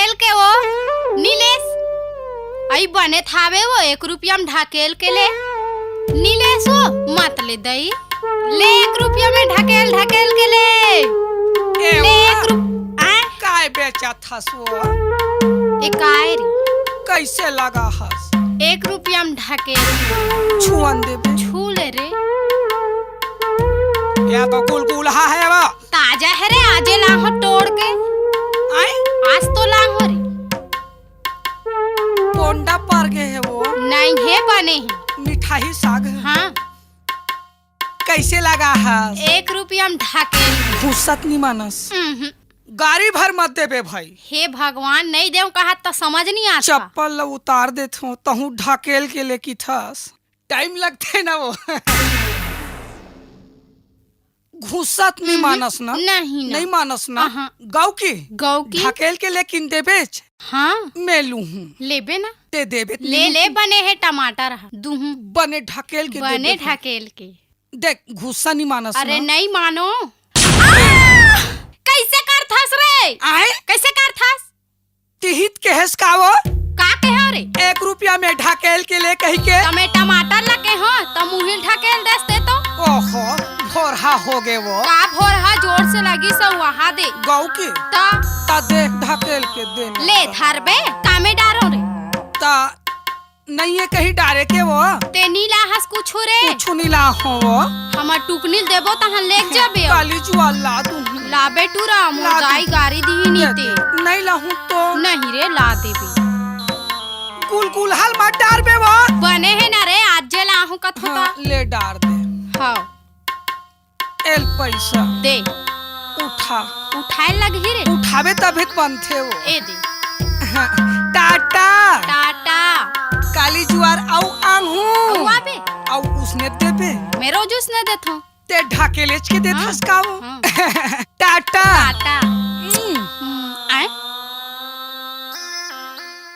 ढकेल के वो नीलेश आई बने थावे वो 1 रुपया में ढकेल के ले नीलेश वो मत ले दई ले 1 रुपया में ढकेल के ले 1 रुपया काय बेचा था सो ए काय रे कैसे लगा हस 1 रुपया में ढकेल छुअन देबे छू ले रे या तो गुलगुला है वो ताजा है रे आजे लाहो तोड़ के आई आज तो लाहो रे पोंडा पर गए है वो नहीं है बने हैं मिठाई साग हाँ कैसे लगा हस 1 रुपया में ढकेल घुसत नहीं मानस गाड़ी भर मत देबे भाई हे भगवान नहीं देव कहा तो समझ नहीं आता चप्पल उतार देते हो तहू ढकेल के लेकी थस टाइम लगते ना वो घुसत नहीं मानस ना नहीं मानस ना गाँव की ढकेल के लेकिन देबे हाँ मैं लू हूँ लेबे ना ते देबे ले बने है टमाटर दूहू बने ढकेल के बने ढकेल के देख गुस्सा नहीं मानस अरे नहीं मानो कैसे कर थस रे आए कैसे कर थस तिहित के हेस का वो का कह रे 1 रुपया में ढकेल के ले कही के तमे टमाटर लगे हो तो मुहिल ढकेल दस दे तो ओहो भोरहा हो गए वो का भोरहा जोर से लगी सब वहाँ दे गाँव की ता देख ढकेल के दे ले धरबे कामे डारो रे ता नहीं है कहीं डारे के वो ते नीला हस कुछ रे कुछ नीला हो वो हमर टुकनील देबो तहन लेक जाबे काली जुआ ला दूं लाबे टूरा मोजाई गाड़ी दी नीते नहीं लाहूं तो नहीं रे ला देबे कुल हाल मत डार बे वो बने है ना रे आज जे लाहू कत होता ले डार दे हां एल पैसा दे उठाए लगी रे उठावे तभी बनथे वो ए दे टाटा काली जुआर आउ आंगू आवे आउ उसने देबे मेरो जूस ने देथो ते ढकेलेच के देथस काओ टाटा